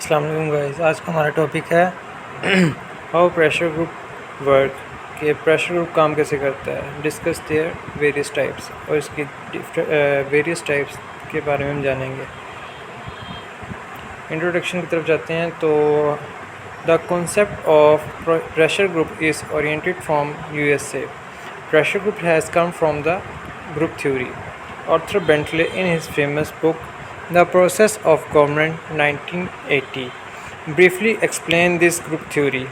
अस्सलाम वालेकुम गाइस। आज का हमारा टॉपिक है हाउ प्रेशर ग्रुप वर्क, कि प्रेशर ग्रुप काम कैसे करता है। डिस्कस देयर वेरियस टाइप्स, और इसकी वेरियस टाइप्स के बारे में हम जानेंगे। इंट्रोडक्शन की तरफ जाते हैं तो the concept of pressure group is oriented from USA। Pressure group has come from the group theory. Arthur Bentley, in his famous book The Process of Government 1980, briefly explained this group theory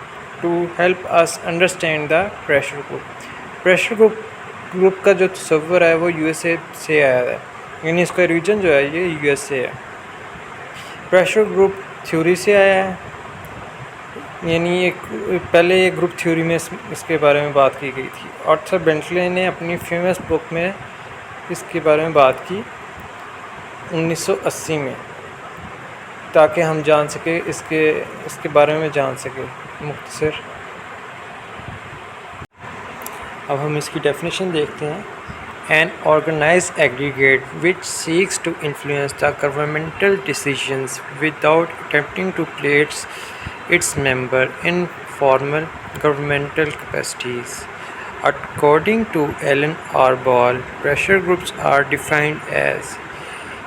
to help us understand the pressure group. Pressure group का जो तस्वर है वो USA से आया है, यानी इसका रीजन जो है ये USA है। प्रेशर ग्रुप थ्योरी से आया है, यानी एक पहले ये ग्रुप थ्योरी में इसके बारे में बात की गई थी। आर्थर बेंटले ने अपनी फेमस बुक में इसके बारे में बात की 1980 में, ताकि हम जान सके इसके बारे में जान सके मुख्तसर। अब हम इसकी डेफिनेशन देखते हैं। An organized aggregate which seeks to influence the governmental decisions without attempting to place its member in formal governmental capacities. According to Alan R. Ball, pressure groups are defined as.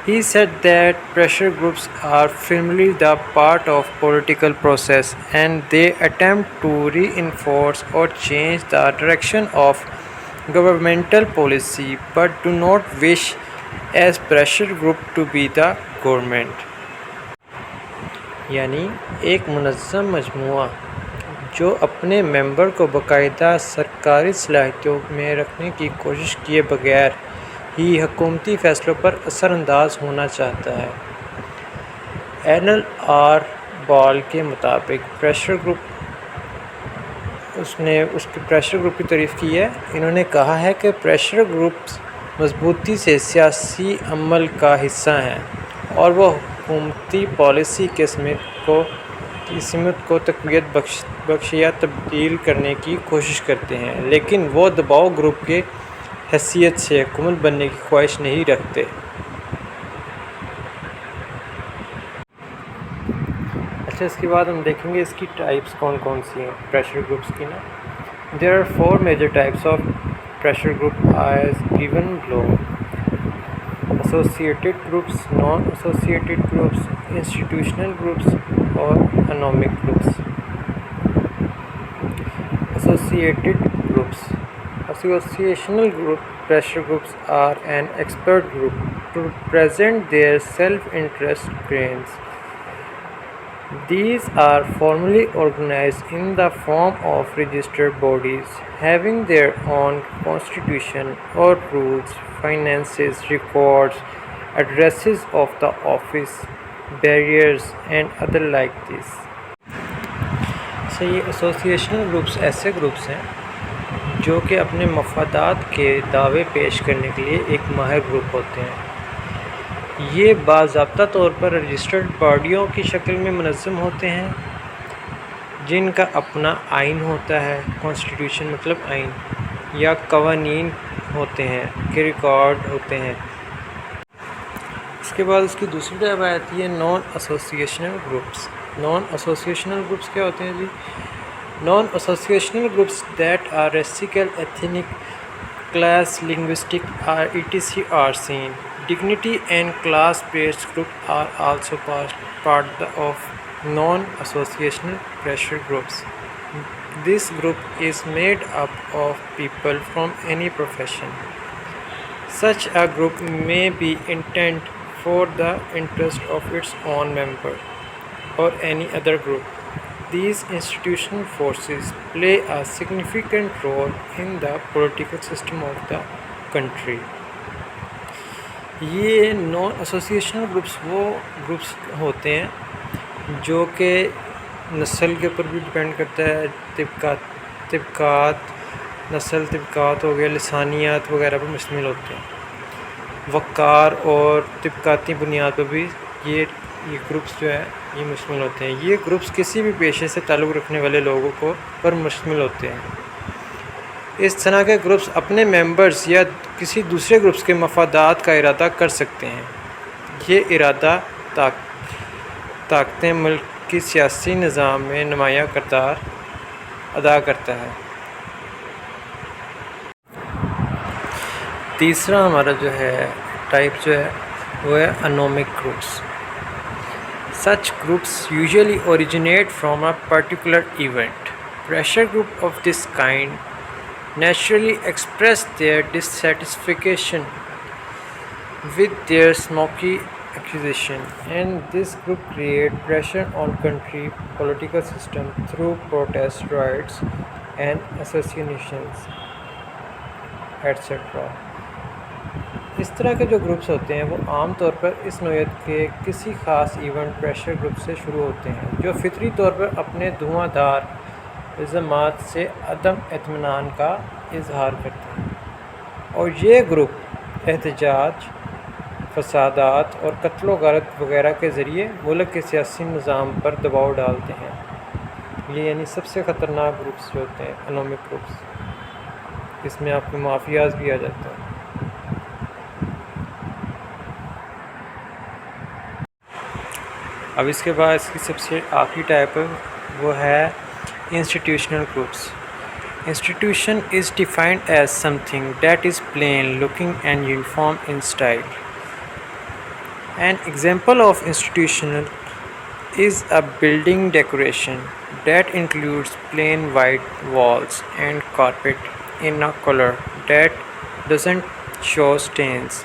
He said that pressure groups are firmly the part of political process and they attempt to reinforce or change the direction of governmental policy but do not wish as pressure group to be the government। यानी एक मुनज़्ज़म मजमुआ जो अपने member को बाकायदा सरकारी सलाहियतों में रखने की कोशिश किए बगैर ही हुकूमती फ़ैसलों पर असरअंदाज होना चाहता है। एलन आर बॉल के मुताबिक प्रेशर ग्रुप उसने उसके प्रेशर ग्रुप की तारीफ़ की है। इन्होंने कहा है कि प्रेशर ग्रुप्स मजबूती से सियासी अमल का हिस्सा हैं और वह हुकूमती पॉलिसी की सिमत को तक़वियत बख्श या तब्दील करने की कोशिश करते हैं, लेकिन वो दबाव ग्रुप के हैसियत से हुकूमत बनने की ख्वाहिश नहीं रखते। अच्छा, इसके बाद हम देखेंगे इसकी टाइप्स कौन कौन सी हैं प्रेशर ग्रुप्स की ना। There are 4 major types of pressure group as given below. Associated groups, non associated groups, institutional groups और anomic groups. Associated groups, associational group pressure groups are an expert group to present their self-interest gains. These are formally organized in the form of registered bodies having their own constitution or rules, finances, records, addresses of the office, barriers and other like this. So ये associational groups ऐसे groups हैं जो कि अपने मफादात के दावे पेश करने के लिए एक माहिर ग्रुप होते हैं। ये बाज़ाब्ता तौर पर रजिस्टर्ड बॉडियों की शक्ल में मुनज़्ज़म होते हैं जिनका अपना आइन होता है, कॉन्स्टिट्यूशन मतलब आइन, या कवानीन होते हैं के रिकॉर्ड होते हैं। इसके बाद उसकी दूसरी टाइप आती है non associational groups. Non associational groups क्या होते हैं जी? Non associational groups that are racial, ethnic, class, linguistic etc are seen. Dignity and class-based groups are also part of non-associational pressure groups. This group is made up of people from any profession. Such a group may be intent for the interest of its own member or any other group. These institutional forces play a significant role in the political system of the country. ये non associational groups वो groups होते हैं जो कि नस्ल के ऊपर भी डिपेंड करता है। तिब्कात नस्ल तिब्कात हो गया, लिसानियात वगैरह पर मुश्तमिल होते हैं। वक़ार और तिब्काती बुनियाद पर भी ये ग्रुप्स जो है ये मुश्तमिल होते हैं। ये ग्रुप्स किसी भी पेशे से ताल्लुक़ रखने वाले लोगों को पर मुश्तमिल होते हैं। इस तरह के ग्रुप्स अपने मेंबर्स या किसी दूसरे ग्रुप्स के मफादात का इरादा कर सकते हैं। ये इरादा ताकतें मुल्क की सियासी निज़ाम में नुमायाँ किरदार अदा करता है। तीसरा हमारा जो है टाइप जो है वो है अनोमिक groups. Such groups usually originate from a particular event. Pressure groups of this kind naturally express their dissatisfaction with their smoky accusation, and this group create pressure on country political system through protest riots and assassinations, etc. इस तरह के जो groups होते हैं वो आम तौर पर इस नौइयत के किसी ख़ास इवेंट प्रेशर ग्रुप से शुरू होते हैं जो फितरी तौर पर अपने धुआंधार इल्ज़ामात से अदम इत्मीनान का इजहार करते हैं, और ये ग्रुप एहतजाज, फसादात और कत्ल गारत वगैरह के ज़रिए मुल्क के सियासी निज़ाम पर दबाव डालते हैं। ये यानी सबसे ख़तरनाक ग्रुप्स जो होते हैं अनोमिक ग्रुप्स। इसमें आपके माफियाज भी आ जाते हैं। अब इसके बाद इसकी सबसे आखिरी टाइप है वो है institutional groups. Institution is defined as something that is plain looking and uniform in style. An example of institutional is a building decoration that includes plain white walls and carpet in a color that doesn't show stains.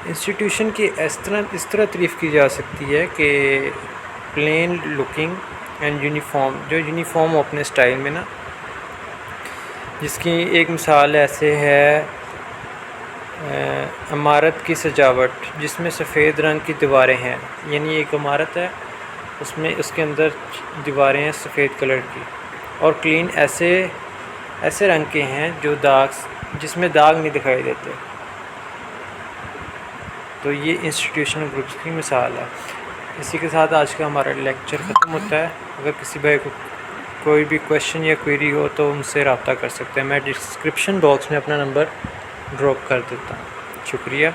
Institution की इस तरह तारीफ़ की जा सकती है कि plane looking and uniform, जो यूनिफॉर्म हो अपने स्टाइल में ना, जिसकी एक मिसाल ऐसे है इमारत की सजावट जिसमें सफ़ेद रंग की दीवारें हैं, यानी एक इमारत है उसमें उसके अंदर दीवारें हैं सफ़ेद कलर की, और क्लीन ऐसे रंग के हैं जो जिसमें दाग नहीं दिखाई देते। तो ये इंस्टीट्यूशनल ग्रुप्स की मिसाल है। इसी के साथ आज का हमारा लेक्चर ख़त्म होता है। अगर किसी भाई को कोई भी क्वेश्चन या क्वेरी हो तो उनसे रब्ता कर सकते हैं। मैं डिस्क्रिप्शन बॉक्स में अपना नंबर ड्रॉप कर देता हूँ। शुक्रिया।